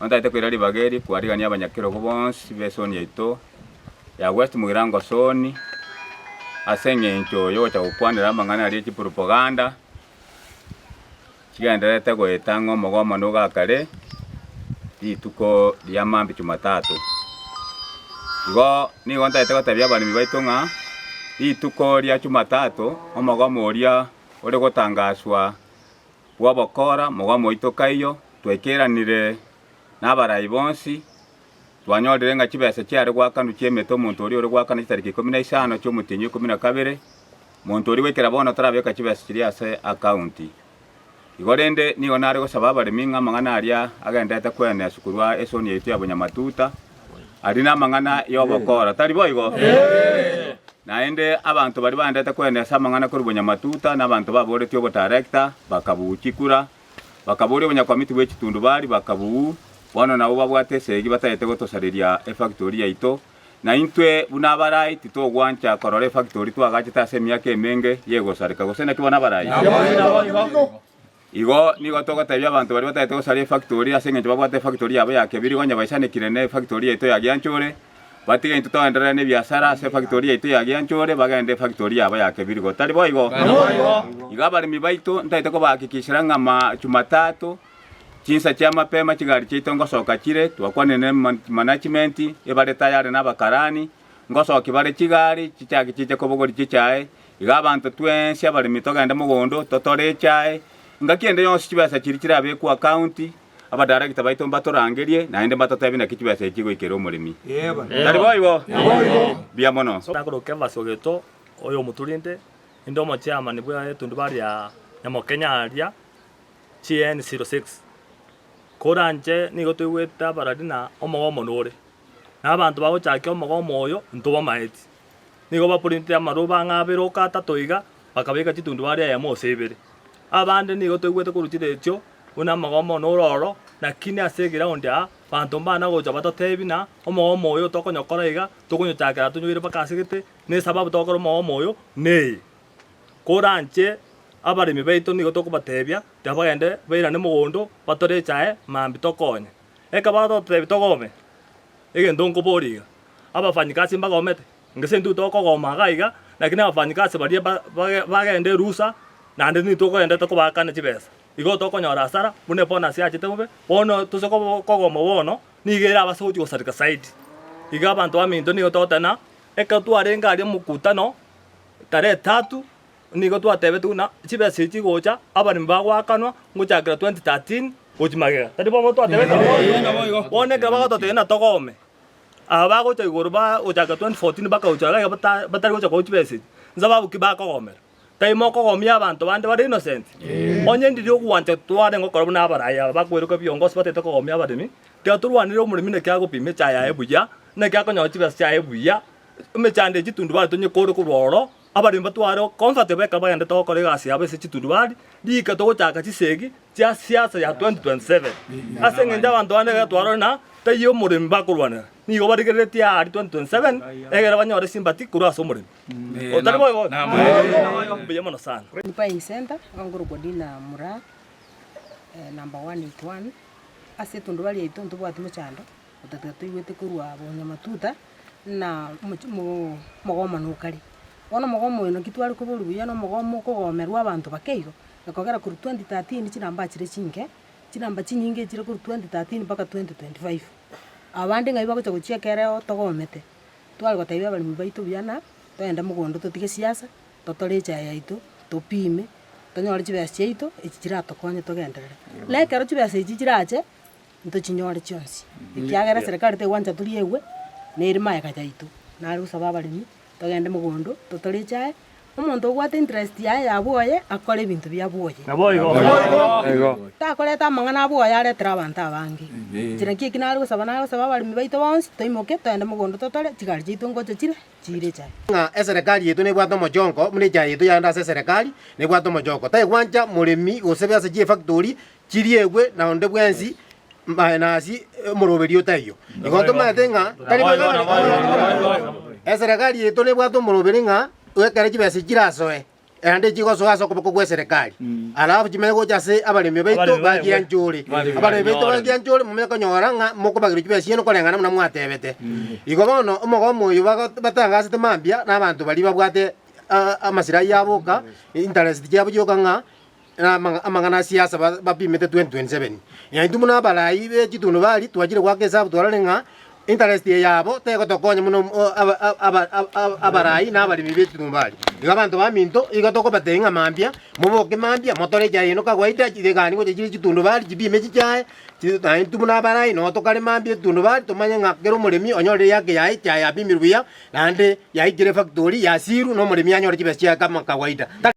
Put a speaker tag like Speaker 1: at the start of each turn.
Speaker 1: Ontaite kwirari bageri kwarigania abanyakero bonsi besoni yaito ya West Mugirango soni aseng'encho yocha gukwanera amang'ana ari propaganda chigenderete goeta ng'omogomo nogakare rituko ria mambi Jumatatu. Igo nigo ntaete gotabia abarimi baito ng'a rituko ria Jumatatu omogomo oria ore gotangaswa bwa obokora mogomo oito kaiyo twekeranire n'abarai bonsi twanyorire ng'a chibesa chiare gwakanu chiemete omonto oria ore gwakana chitariki 15 chiomotinyi 12 monto oria gwekera bono tarabeka chibesa chiria ase akaunti. Igo rende nigo nare gosaba abarimi ng'a amang'ana aria agendete kwena esukuru esoni yaito ya Bunyamatuta ari n'amang'ana ya obokora tari boigo naende abantu bari bandete kwena ase amang'ana kori Bunyamatuta n'abantu baboretie obodarector bakabuchikura bakaboria obonyakwamiti bwa echitundubari bakabuu bono nabo babwate esegi bataete gotosariria efactory yaito na intwe buna abarai titogwancha korora efactory twagachete ase emiaka emenge yegosareka gose naki bona abarai igo nigo togotebia abantu bari bataete gosaria efactory ase eng'encho babwate efactory yabo yakebiri gonya baisanekire na efactory yaito ya Gianchore batiga into toenderera ne biasara ase efactory yaito ya Gianchore bagende efactory yabo yakebiri gotari boigo iga abarimi baito ntaite kobahakikishira ng'a Jumatatu chinsa chia mapema chigari chaito ngosoka chire twakwanene management ebare tayari n'abakarani ngosoki bare chigari chichaki chiche kobogori chichae iga abantu twensi abarimi togende mogondo totore echae ngakiende yonsi chibesa chiri chirabe ku account abadirector baito mbatorangerie naende mbatotebi na kichibesa chigoikera omurimi tari boigo bia mono
Speaker 2: nakoroke basogeto oyo muturinde indomo chairman bwa etundubari ya Nyamokenya aria CN06 koranje nigo twigweta baradi na omogomo nore n'abantu bagochakia omogomo oyo ntoba maeti nigo baprintira amaroba ng'abere okatatu iga bakabeka chitundubari ya mose ibere abande nigo twigwete korutire etio buna amagomo nororo nakini ase ground ya bantu mbana gocha batotebi na omogomo oyo tokonyokora iga tokonyochakera tunyoire bakasigete ne sababu tokora omogomo oyo nei koranje abarimi baito nigo tokobatebia tabagende bairane mogondo batore chae mambi tokonye eka batotebi togome egento nkoboriga abafanyikasi mbagomete ngese ndu tokogoma gaiga lakini abafanyikasi baria bagende rusa nande ni tokogende tokobakana chibesa igo tokonyora asara bune pona siachete mube bono tusoko kogoma bono nigera abasoji gosarika side iga abantu baminto nigo totana eka twarenga ari mukutano tare 3 nigo twatebe tuna chibesa ichi gocha abarimi bagwakanwa ngochakira 2013 gochimagega tari bomo twatebe bone ga bagototena togome aba gocha igoro ba ochaka 2014 bakaochaga batari gocha gochibesa nzababu kibakogomera taimo kogomia abantu bande bari innocent onye ndirio gwanje tware ngokora buna abaraya bakweruka biongozi batete kogomia abarimi tia turwanire omurimi ne kya gopime chaya ebuya ne kya konyo chibesa chaya ebuya mechande chitundubari tonye koro kuroro abarimi batware comfortable ka bagende tokore gasi abe se chitundubari dika togochaka chisegi chia siasa ya 2027 ase ngenda abantu bande gatwaro na tayo omurimi bakurwana nigo barigeretie ari 2027 egera banyore sympathy kuru ase omurimi otari boyo biya mono sana
Speaker 3: nipa center ngoro kodina mura number 181 ase tundubari yaito ntubwati muchando otatu igwete kurwa Bunyamatuta na mogomo nukari ono mogomo ino kitwari koboru buya no mogomo kogomerwa abantu bakeigo ekogera kuru 2013 chiramba chire chinge chiramba chinyinge chire kuru 2013 mpaka 2025 abandi ngai bagocha gochiekereo togomete twari gotaibia abarimi baito byana toenda mogondo totige siasa totore echa yaito topime tonyore chibesa chaito echi chiratokonye togenderere lekero chibesa echi chirache ntochinyore chionsi ikiagera serikali tegwancha turi ewe neri maega yaito nari gusaba abarimi togende mogondo totore echae omonto ogwate interest yaye yaboye akore ebinto biaboye
Speaker 2: naboigo
Speaker 3: takoreta amang'ana aboye aretera abantu abange chira kiki nari gosaba abarimi baito bonsi toimoke toende mogondo totore chigari chaito ngocha chire chae
Speaker 4: ng'a eserikali yetu nebwate omochongo muna echae yetu yanda ase eserikali nebwate omochongo taigwancha murimi gose biase chia efactory chiri ewe naonde bwensi nasi omoroberi otaiyo igo ntomaete ng'a eserikali yetu nebwate omoroberi ng'a wekere chibesa chirasoe ande chiko so aso ko gwe serikali alafu chimego chase abalimi baitu bagia njuri abalimi baitu bagia njuri mumeka nyoranga moko bagiri chibe sieno kolengana muna mwatebete iko bono omogo moyo batangase temambia n'abantu bali babwate amasira yaboka interest yabo yokanga amangana siasa bapimete 2027 yantu na balayi be chitundu bali twagire kwakesa butwaralenga interest yabo teko tokonya muno abarayi n'abalimi bechitundu bali abantu baminto igotoko batenga mambia muboke mambia motore jaye no kagwaita chidegani ko chitundu bali chibime chichaye chitantu muna barayi no tokale mambia tundu bali tomanya ngakero mulimi onyore yake yayi chaya bimirubia nande yayi gire factory yasiru no mulimi anyore chibesya kama kawaida.